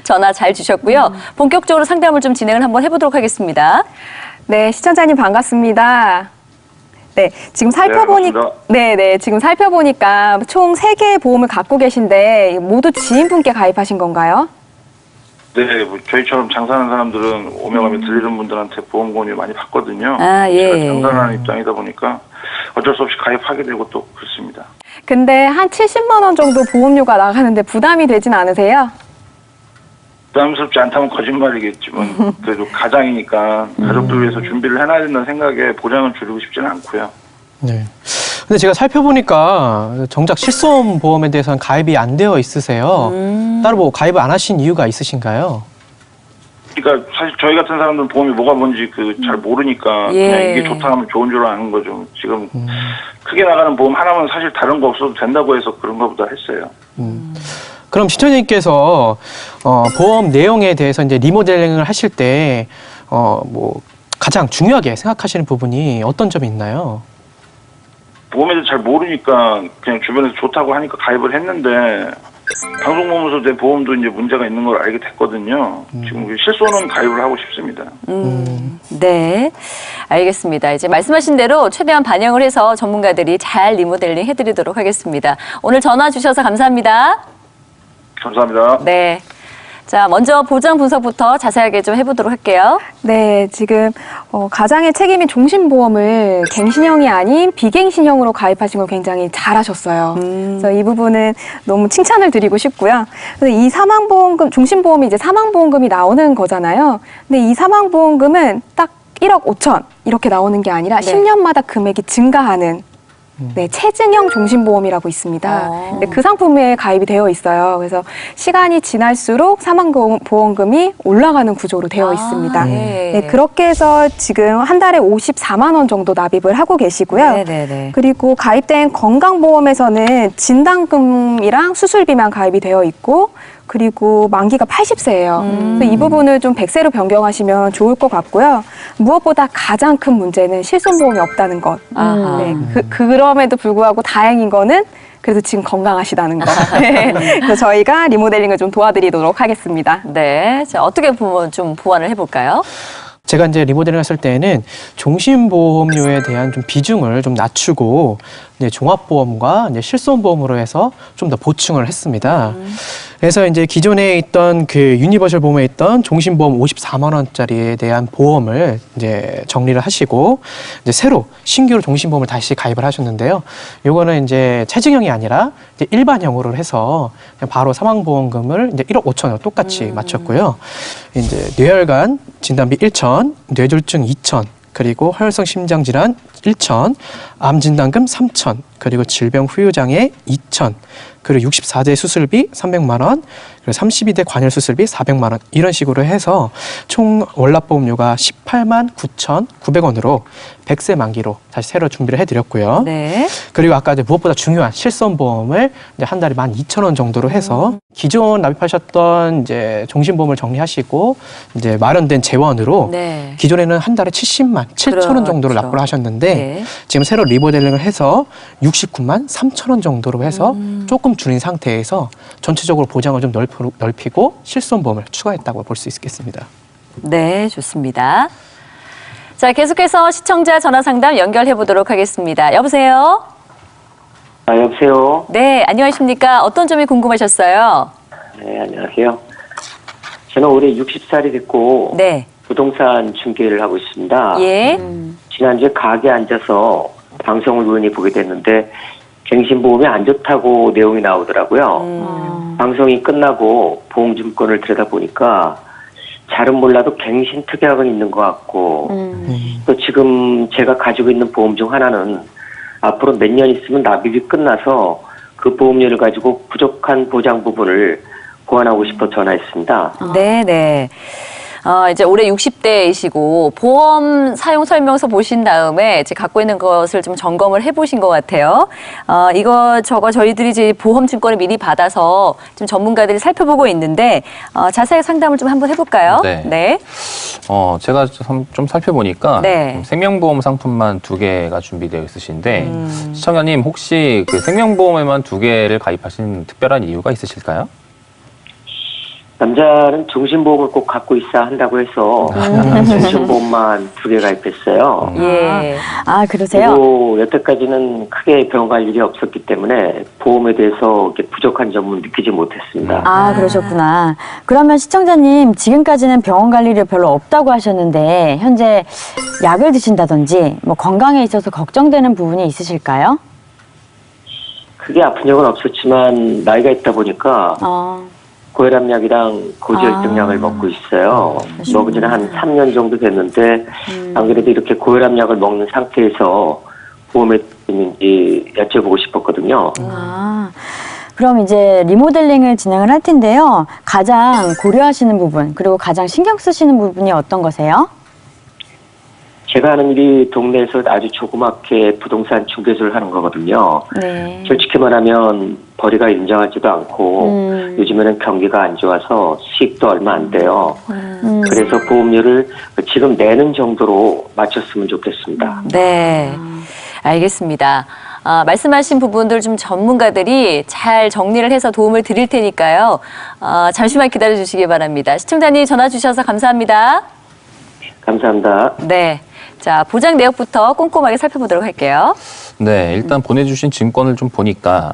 전화 잘 주셨고요. 본격적으로 상담을 좀 진행을 한번 해보도록 하겠습니다.
네, 시청자님 반갑습니다. 네, 지금 지금 살펴보니까 총 3개의 보험을 갖고 계신데 모두 지인분께 가입하신 건가요?
네, 뭐 저희처럼 장사하는 사람들은 오며 가며 들리는 분들한테 보험 권유 많이 받거든요.
아, 예.
제가 장사하는 입장이다 보니까 어쩔 수 없이 가입하게 되고 또 그렇습니다.
근데 한 70만 원 정도 보험료가 나가는데 부담이 되진 않으세요?
부담스럽지 않다면 거짓말이겠지만 그래도 가장이니까 가족들 위해서 준비를 해놔야 된다는 생각에 보장을 줄이고 싶지는 않고요.
네. 근데 제가 살펴보니까 정작 실손 보험에 대해서는 가입이 안 되어 있으세요. 따로 뭐 가입을 안 하신 이유가 있으신가요?
그러니까 사실 저희 같은 사람들은 보험이 뭐가 뭔지 잘 모르니까
예.
그냥 이게 좋다 하면 좋은 줄 아는 거죠. 지금 크게 나가는 보험 하나면 사실 다른 거 없어도 된다고 해서 그런 거보다 했어요.
그럼 시청자님께서 보험 내용에 대해서 이제 리모델링을 하실 때 뭐 가장 중요하게 생각하시는 부분이 어떤 점이 있나요?
보험에 대해서 잘 모르니까 그냥 주변에서 좋다고 하니까 가입을 했는데 방송 보면서 내 보험도 이제 문제가 있는 걸 알게 됐거든요. 지금 실손은 가입을 하고 싶습니다.
네, 알겠습니다. 이제 말씀하신 대로 최대한 반영을 해서 전문가들이 잘 리모델링 해드리도록 하겠습니다. 오늘 전화 주셔서 감사합니다.
감사합니다.
네. 자, 먼저 보장 분석부터 자세하게 좀 해보도록 할게요.
네, 지금 가장의 책임인 종신보험을 갱신형이 아닌 비갱신형으로 가입하신 걸 굉장히 잘하셨어요. 그래서 이 부분은 너무 칭찬을 드리고 싶고요. 그래서 이 사망보험금, 종신보험이 이제 사망보험금이 나오는 거잖아요. 근데 이 사망보험금은 딱 1억 5천 이렇게 나오는 게 아니라
네.
10년마다 금액이 증가하는 네, 체증형 종신보험이라고 있습니다. 네, 그 상품에 가입이 되어 있어요. 그래서 시간이 지날수록 사망보험금이 올라가는 구조로 되어 있습니다.
네.
네, 그렇게 해서 지금 한 달에 54만 원 정도 납입을 하고 계시고요.
네네네.
그리고 가입된 건강보험에서는 진단금이랑 수술비만 가입이 되어 있고 그리고 만기가 80세예요. 그래서 이 부분을 좀 100세로 변경하시면 좋을 것 같고요. 무엇보다 가장 큰 문제는 실손보험이 없다는 것.
아하.
네, 그럼에도 불구하고 다행인 거는 그래도 지금 건강하시다는 거. 네. 그래서 저희가 리모델링을 좀 도와드리도록 하겠습니다.
네. 자, 어떻게 보면 좀 보완을 해볼까요?
제가 이제 리모델링 했을 때는 종신보험료에 대한 좀 비중을 좀 낮추고 이제 종합보험과 이제 실손보험으로 해서 좀 더 보충을 했습니다. 그래서 이제 기존에 있던 그 유니버셜 보험에 있던 종신보험 54만 원짜리에 대한 보험을 이제 정리를 하시고 이제 새로 신규로 종신보험을 다시 가입을 하셨는데요. 요거는 이제 체증형이 아니라 이제 일반형으로 해서 그냥 바로 사망보험금을 이제 1억 5천으로 똑같이 맞췄고요. 이제 뇌혈관 진단비 1천, 뇌졸중 2천, 그리고 허혈성 심장질환 1천, 암진단금 3천, 그리고 질병 후유장애 2천, 그리고 64대 수술비 300만 원, 그리고 32대 관열 수술비 400만 원 이런 식으로 해서 총 월납보험료가 18만 9,900원으로 100세 만기로 다시 새로 준비를 해드렸고요.
네.
그리고 아까 이제 무엇보다 중요한 실손보험을 이제 한 달에 12,000원 정도로 해서 기존 납입하셨던 이제 종신보험을 정리하시고 이제 마련된 재원으로
네.
기존에는 한 달에 70만 7,000원 정도를
그렇죠.
납부를 하셨는데
네.
지금 새로 리모델링을 해서 69만 3,000원 정도로 해서 조금 줄인 상태에서 전체적으로 보장을 좀 넓히고 실손보험을 추가했다고 볼 수 있겠습니다.
네, 좋습니다. 자, 계속해서 시청자 전화 상담 연결해 보도록 하겠습니다. 여보세요?
여보세요?
네, 안녕하십니까? 어떤 점이 궁금하셨어요?
네, 안녕하세요. 저는 올해 60살이 됐고,
네.
부동산 중개를 하고 있습니다.
예.
지난주에 가게에 앉아서 방송을 우연히 보게 됐는데, 갱신보험이 안 좋다고 내용이 나오더라고요. 방송이 끝나고 보험증권을 들여다보니까, 잘은 몰라도 갱신 특약은 있는 것 같고, 또 지금 제가 가지고 있는 보험 중 하나는 앞으로 몇 년 있으면 납입이 끝나서 그 보험료를 가지고 부족한 보장 부분을 보완하고 싶어 전화했습니다.
네, 네. 이제 올해 60대이시고 보험 사용 설명서 보신 다음에 이제 갖고 있는 것을 좀 점검을 해보신 것 같아요. 이거 저거 저희들이 이제 보험 증권을 미리 받아서 좀 전문가들이 살펴보고 있는데 자세히 상담을 좀 한번 해볼까요?
네. 제가 좀 살펴보니까
네.
생명보험 상품만 2개가 준비되어 있으신데 시청자님 혹시 그 생명보험에만 2개를 가입하신 특별한 이유가 있으실까요?
남자는 종신보험을 꼭 갖고 있어야 한다고 해서 종신보험만 2개 가입했어요.
예.
아, 그러세요?
그리고 여태까지는 크게 병원 갈 일이 없었기 때문에 보험에 대해서 이렇게 부족한 점은 느끼지 못했습니다.
아, 그러셨구나. 그러면 시청자님, 지금까지는 병원 갈 일이 별로 없다고 하셨는데, 현재 약을 드신다든지, 뭐 건강에 있어서 걱정되는 부분이 있으실까요?
크게 아픈 적은 없었지만 나이가 있다 보니까 고혈압약이랑 고지혈증약을 먹고 있어요. 먹은 지는 한 3년 정도 됐는데 안 그래도 이렇게 고혈압약을 먹는 상태에서 보험에 있는지 여쭤보고 싶었거든요.
그럼 이제 리모델링을 진행을 할 텐데요. 가장 고려하시는 부분, 그리고 가장 신경 쓰시는 부분이 어떤 거세요?
제가 하는 일이 동네에서 아주 조그맣게 부동산 중개소를 하는 거거든요.
네.
솔직히 말하면 벌이가 인정하지도 않고 요즘에는 경기가 안 좋아서 수익도 얼마 안 돼요. 그래서 보험료를 지금 내는 정도로 맞췄으면 좋겠습니다.
네. 알겠습니다. 말씀하신 부분들 좀 전문가들이 잘 정리를 해서 도움을 드릴 테니까요. 잠시만 기다려 주시기 바랍니다. 시청자님 전화 주셔서 감사합니다.
감사합니다.
네. 자, 보장 내역부터 꼼꼼하게 살펴보도록 할게요.
네, 일단 보내주신 증권을 좀 보니까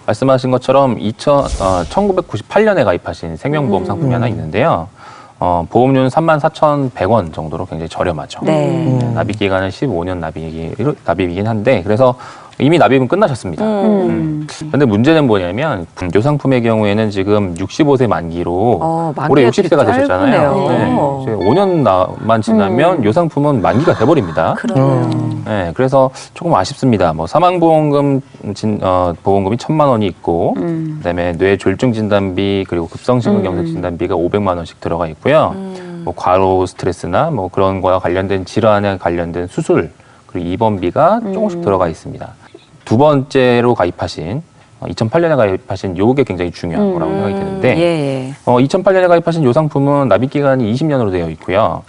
말씀하신 것처럼 1998년에 가입하신 생명보험 상품이 하나 있는데요. 보험료는 34,100원 정도로 굉장히 저렴하죠.
네.
납입 기간은 15년 납입이긴 한데 그래서 이미 납입은 끝나셨습니다. 그런데 문제는 뭐냐면 이 상품의 경우에는 지금 65세 만기로 올해 60세가 되셨잖아요. 네. 5년만 지나면 이 상품은 만기가 돼버립니다.
그러네요.
네, 그래서 조금 아쉽습니다. 뭐 사망보험금 보험금이 1,000만 원이 있고, 그다음에 뇌졸중 진단비 그리고 급성심근경색 진단비가 500만 원씩 들어가 있고요. 뭐 과로 스트레스나 뭐 그런 거와 관련된 질환에 관련된 수술 그리고 입원비가 조금씩 들어가 있습니다. 두 번째로 가입하신 2008년에 가입하신 요게 굉장히 중요한 거라고 생각이 드는데
예.
2008년에 가입하신 요 상품은 납입 기간이 20년으로 되어 있고요.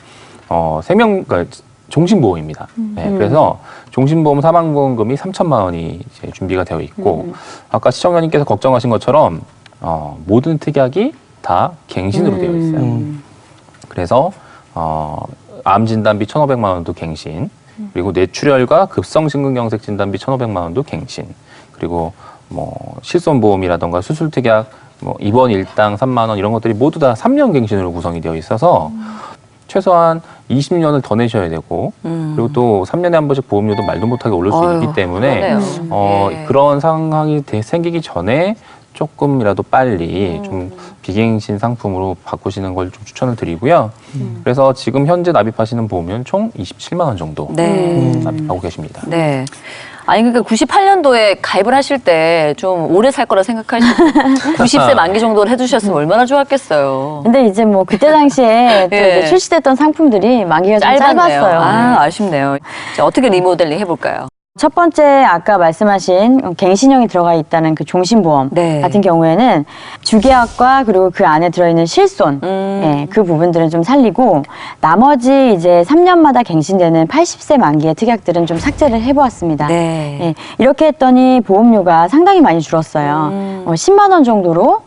그러니까 종신보험입니다. 네, 그래서 종신보험 사망보험금이 3천만 원이 이제 준비가 되어 있고 아까 시청자님께서 걱정하신 것처럼 모든 특약이 다 갱신으로 되어 있어요. 그래서 암 진단비 1,500만 원도 갱신, 그리고 뇌출혈과 급성심근경색 진단비 1,500만 원도 갱신, 그리고 뭐 실손보험이라던가 수술특약, 뭐 입원 일당 3만 원 이런 것들이 모두 다 3년 갱신으로 구성이 되어 있어서 최소한 20년을 더 내셔야 되고 그리고 또 3년에 한 번씩 보험료도 말도 못하게 오를 수 있기 때문에
그러네요.
그런 상황이 생기기 전에 조금이라도 빨리 좀 비갱신 상품으로 바꾸시는 걸 좀 추천을 드리고요. 그래서 지금 현재 납입하시는 보험료는 총 27만 원 정도 납입하고 계십니다.
네. 아니 그러니까 98년도에 가입을 하실 때 좀 오래 살 거라 생각하시고 90세 만기 정도를 해주셨으면 얼마나 좋았겠어요.
근데 이제 뭐 그때 당시에 또
예.
이제 출시됐던 상품들이 만기가 좀
짧았네요.
짧았어요.
아쉽네요. 자, 어떻게 리모델링 해볼까요?
첫 번째 아까 말씀하신 갱신형이 들어가 있다는 그 종신보험
네.
같은 경우에는 주계약과 그리고 그 안에 들어있는 실손 예, 그 부분들은 좀 살리고 나머지 이제 3년마다 갱신되는 80세 만기의 특약들은 좀 삭제를 해보았습니다.
네.
예, 이렇게 했더니 보험료가 상당히 많이 줄었어요. 10만 원 정도로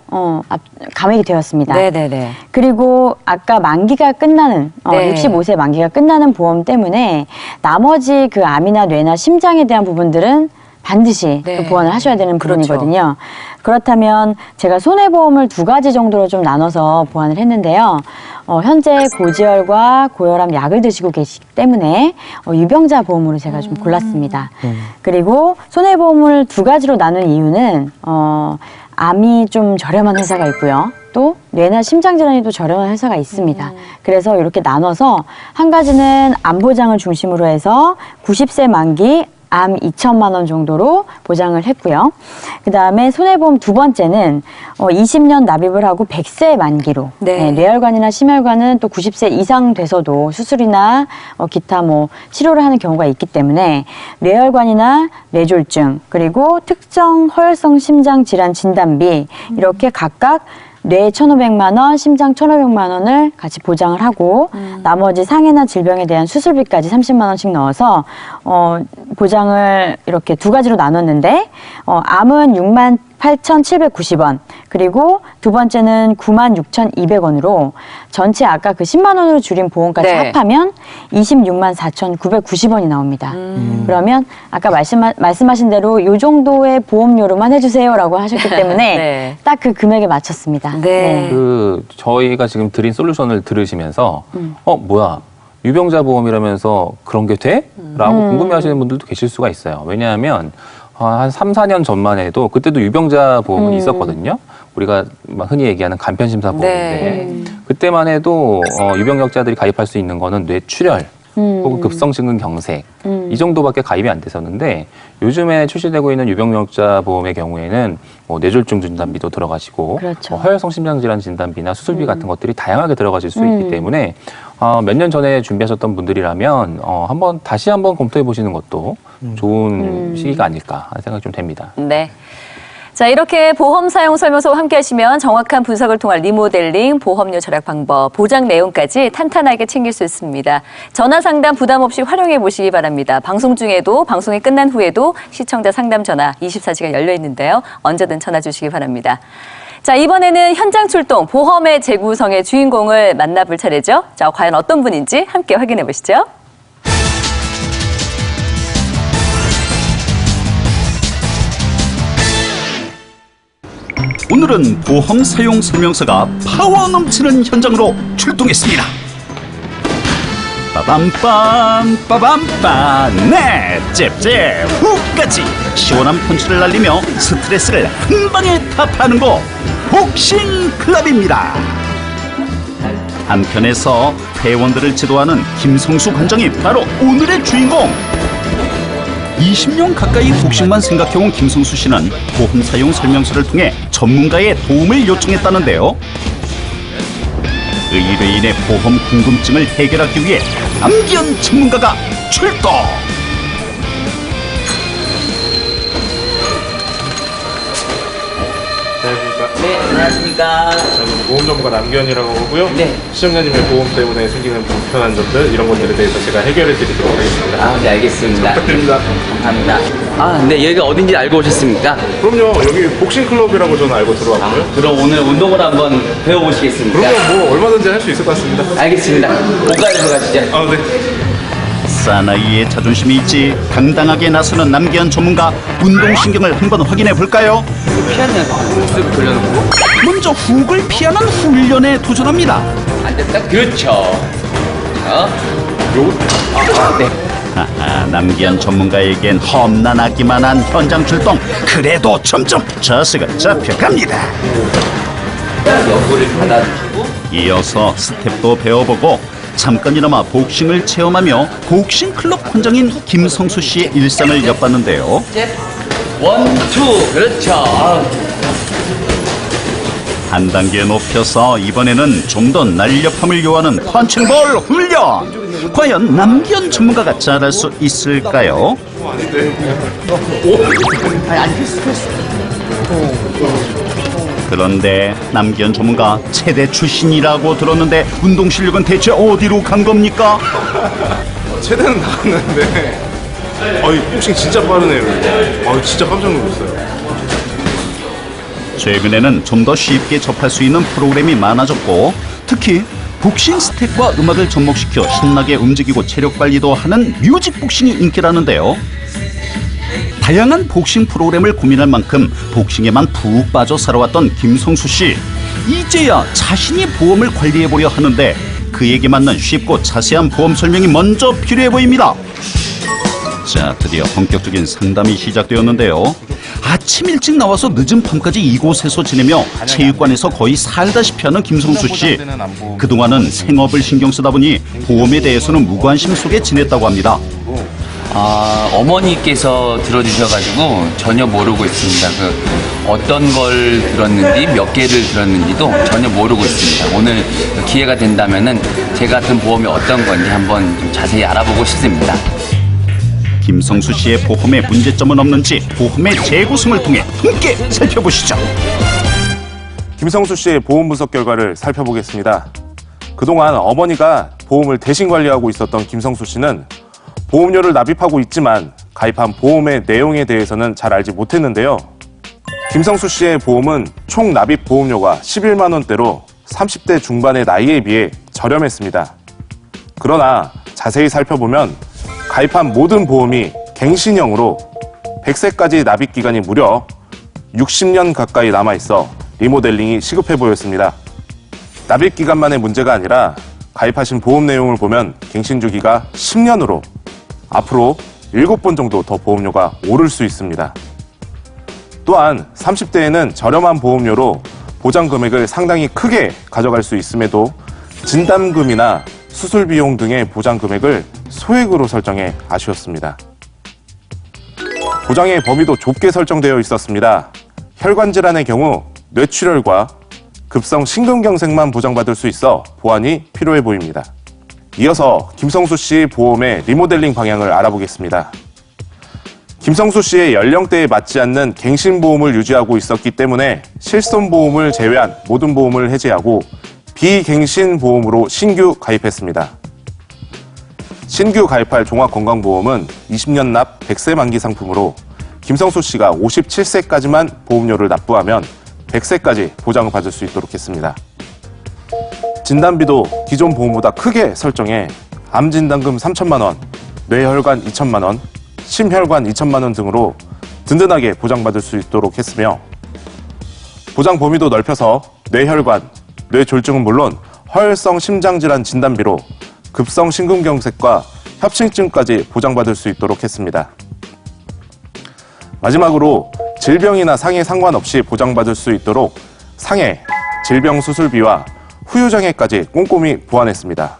감액이 되었습니다.
네네네.
그리고 아까 만기가 끝나는
네.
65세 만기가 끝나는 보험 때문에 나머지 그 암이나 뇌나 심장에 대한 부분들은 반드시
네.
또 보완을 하셔야 되는
그렇죠.
부분이거든요. 그렇다면 제가 손해보험을 두 가지 정도로 좀 나눠서 보완을 했는데요. 현재 고지혈과 고혈압 약을 드시고 계시기 때문에 유병자 보험으로 제가 좀 골랐습니다. 그리고 손해보험을 두 가지로 나눈 이유는 암이 좀 저렴한 회사가 있고요. 또 뇌나 심장질환이 또 저렴한 회사가 있습니다. 그래서 이렇게 나눠서 한 가지는 암 보장을 중심으로 해서 90세 만기 암 2천만 원 정도로 보장을 했고요. 그 다음에 손해보험 두 번째는 20년 납입을 하고 100세 만기로
네.
뇌혈관이나 심혈관은 또 90세 이상 돼서도 수술이나 기타 뭐 치료를 하는 경우가 있기 때문에 뇌혈관이나 뇌졸중 그리고 특정 허혈성 심장 질환 진단비 이렇게 각각 뇌 1,500만 원, 심장 1,500만 원을 같이 보장을 하고 나머지 상해나 질병에 대한 수술비까지 30만 원씩 넣어서 보장을 이렇게 두 가지로 나눴는데 암은 6만 8,790원 그리고 두 번째는 96,200원으로 전체 아까 그 10만 원으로 줄인 보험까지
네.
합하면 26만 4,990원이 나옵니다. 그러면 아까 말씀하신 대로 이 정도의 보험료로만 해주세요라고 하셨기 때문에
네.
딱 그 금액에 맞췄습니다.
네.
저희가 지금 드린 솔루션을 들으시면서 뭐야 유병자 보험이라면서 그런 게 돼? 라고 궁금해하시는 분들도 계실 수가 있어요. 왜냐하면 한 3, 4년 전만 해도 그때도 유병자 보험은 있었거든요. 우리가 흔히 얘기하는 간편심사 보험인데 그때만 해도 유병력자들이 가입할 수 있는 거는 뇌출혈 혹은 급성심근경색 이 정도밖에 가입이 안 됐었는데 요즘에 출시되고 있는 유병력자 보험의 경우에는 뇌졸중 진단비도 들어가시고
그렇죠.
허혈성 심장질환 진단비나 수술비 같은 것들이 다양하게 들어가실 수 있기 때문에 몇 년 전에 준비하셨던 분들이라면 다시 한번 검토해 보시는 것도 좋은 시기가 아닐까 하는 생각이 좀 됩니다.
네. 자, 이렇게 보험 사용 설명서와 함께 하시면 정확한 분석을 통한 리모델링, 보험료 절약 방법, 보장 내용까지 탄탄하게 챙길 수 있습니다. 전화 상담 부담 없이 활용해 보시기 바랍니다. 방송 중에도 방송이 끝난 후에도 시청자 상담 전화 24시간 열려 있는데요. 언제든 전화 주시기 바랍니다. 자, 이번에는 현장 출동 보험의 재구성의 주인공을 만나볼 차례죠. 자, 과연 어떤 분인지 함께 확인해 보시죠.
오늘은 보험 사용 설명서가 파워 넘치는 현장으로 출동했습니다. 빠밤빰 빠밤빰 네 잽잽 훅까지 시원한 펀치를 날리며 스트레스를 한 방에 타파하는 곳 복싱클럽입니다. 한편에서 회원들을 지도하는 김성수 관장이 바로 오늘의 주인공. 20년 가까이 복싱만 생각해온 김성수 씨는 보험 사용 설명서를 통해 전문가의 도움을 요청했다는데요. 의뢰인의 보험 궁금증을 해결하기 위해 암기현 전문가가 출동!
안녕하십니까.
저는 보험 전문가 남기현이라고 하고요.
네.
시청자님의 보험 때문에 생기는 불편한 점들 이런 것들에 대해서 제가 해결해 드리도록 하겠습니다.
아, 네, 알겠습니다.
부탁드립니다.
감사합니다. 아, 네, 여기가 어딘지 알고 오셨습니까?
그럼요. 여기 복싱 클럽이라고 저는 알고 들어왔고요.
그럼 오늘 운동을 한번 배워보시겠습니까?
그러면 뭐 얼마든지 할 수 있을 것 같습니다.
알겠습니다. 옷가지고 가시죠.
아, 네.
사나이의 자존심이 있지 당당하게 나서는 남기현 전문가 운동신경을 한번 확인해 볼까요?
피하면 쓱 돌려놓고.
먼저 훅을 피하는 훈련에 도전합니다.
앉았다. 그렇죠. 네.
하하, 남기현 전문가에겐 험난하기만 한 현장 출동. 그래도 점점 자세가 잡혀갑니다.
여부를 받아주시고.
이어서 스텝도 배워보고 잠깐이나마 복싱을 체험하며 복싱 클럽 관장인 김성수 씨의 일상을 엿봤는데요.
스텝. 1, 2. 그렇죠.
한 단계 높여서 이번에는 좀 더 날렵함을 요하는 펀칭볼 훈련. 과연 남기현 전문가가 잘할 수 있을까요? 그런데 남기현 전문가 체대 출신이라고 들었는데 운동 실력은 대체 어디로 간 겁니까?
최대는 나갔는데 복싱 진짜 빠르네요. 진짜 깜짝 놀랐어요.
최근에는 좀 더 쉽게 접할 수 있는 프로그램이 많아졌고 특히 복싱 스텝과 음악을 접목시켜 신나게 움직이고 체력 관리도 하는 뮤직 복싱이 인기라는데요. 다양한 복싱 프로그램을 고민할 만큼 복싱에만 푹 빠져 살아왔던 김성수 씨. 이제야 자신이 보험을 관리해보려 하는데 그에게 맞는 쉽고 자세한 보험 설명이 먼저 필요해 보입니다. 자, 드디어 본격적인 상담이 시작되었는데요. 아침 일찍 나와서 늦은 밤까지 이곳에서 지내며 체육관에서 거의 살다시피 하는 김성수 씨. 그동안은 생업을 신경 쓰다 보니 보험에 대해서는 무관심 속에 지냈다고 합니다.
어머니께서 들어주셔가지고 전혀 모르고 있습니다. 어떤 걸 들었는지 몇 개를 들었는지도 전혀 모르고 있습니다. 오늘 기회가 된다면은 제 같은 보험이 어떤 건지 한번 좀 자세히 알아보고 싶습니다.
김성수 씨의 보험에 문제점은 없는지 보험의 재구성을 통해 함께 살펴보시죠.
김성수 씨의 보험 분석 결과를 살펴보겠습니다. 그동안 어머니가 보험을 대신 관리하고 있었던 김성수 씨는 보험료를 납입하고 있지만 가입한 보험의 내용에 대해서는 잘 알지 못했는데요. 김성수 씨의 보험은 총 납입 보험료가 11만 원대로 30대 중반의 나이에 비해 저렴했습니다. 그러나 자세히 살펴보면 가입한 모든 보험이 갱신형으로 100세까지 납입 기간이 무려 60년 가까이 남아있어 리모델링이 시급해 보였습니다. 납입 기간만의 문제가 아니라 가입하신 보험 내용을 보면 갱신 주기가 10년으로 앞으로 7번 정도 더 보험료가 오를 수 있습니다. 또한 30대에는 저렴한 보험료로 보장 금액을 상당히 크게 가져갈 수 있음에도 진단금이나 수술 비용 등의 보장 금액을 소액으로 설정해 아쉬웠습니다. 보장의 범위도 좁게 설정되어 있었습니다. 혈관 질환의 경우 뇌출혈과 급성 심근경색만 보장받을 수 있어 보완이 필요해 보입니다. 이어서 김성수 씨 보험의 리모델링 방향을 알아보겠습니다. 김성수 씨의 연령대에 맞지 않는 갱신보험을 유지하고 있었기 때문에 실손보험을 제외한 모든 보험을 해지하고 비갱신보험으로 신규 가입했습니다. 신규 가입할 종합건강보험은 20년 납 100세 만기 상품으로 김성수 씨가 57세까지만 보험료를 납부하면 100세까지 보장을 받을 수 있도록 했습니다. 진단비도 기존 보험보다 크게 설정해 암진단금 3천만 원, 뇌혈관 2천만 원, 심혈관 2천만 원 등으로 든든하게 보장받을 수 있도록 했으며 보장 범위도 넓혀서 뇌혈관, 뇌졸중은 물론 허혈성 심장질환 진단비로 급성 심근경색과 협심증까지 보장받을 수 있도록 했습니다. 마지막으로 질병이나 상해 상관없이 보장받을 수 있도록 상해, 질병 수술비와 후유장애까지 꼼꼼히 보완했습니다.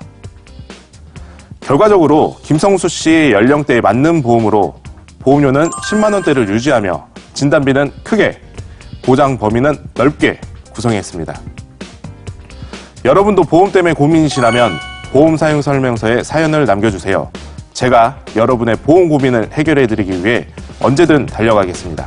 결과적으로 김성수 씨의 연령대에 맞는 보험으로 보험료는 10만 원대를 유지하며 진단비는 크게, 보장 범위는 넓게 구성했습니다. 여러분도 보험 때문에 고민이시라면 보험 사용 설명서에 사연을 남겨주세요. 제가 여러분의 보험 고민을 해결해드리기 위해 언제든 달려가겠습니다.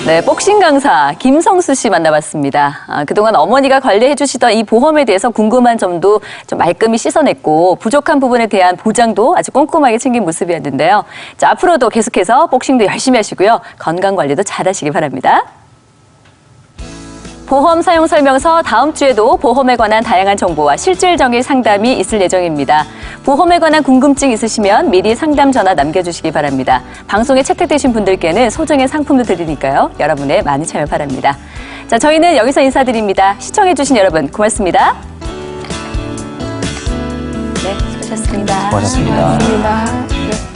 네, 복싱 강사 김성수 씨 만나봤습니다. 그동안 어머니가 관리해 주시던 이 보험에 대해서 궁금한 점도 좀 말끔히 씻어냈고 부족한 부분에 대한 보장도 아주 꼼꼼하게 챙긴 모습이었는데요. 자, 앞으로도 계속해서 복싱도 열심히 하시고요. 건강 관리도 잘 하시기 바랍니다. 보험 사용 설명서 다음 주에도 보험에 관한 다양한 정보와 실질적인 상담이 있을 예정입니다. 보험에 관한 궁금증 있으시면 미리 상담 전화 남겨주시기 바랍니다. 방송에 채택되신 분들께는 소정의 상품도 드리니까요. 여러분의 많은 참여 바랍니다. 자, 저희는 여기서 인사드립니다. 시청해주신 여러분 고맙습니다. 네, 수고하셨습니다.
고맙습니다.
감사합니다. 네.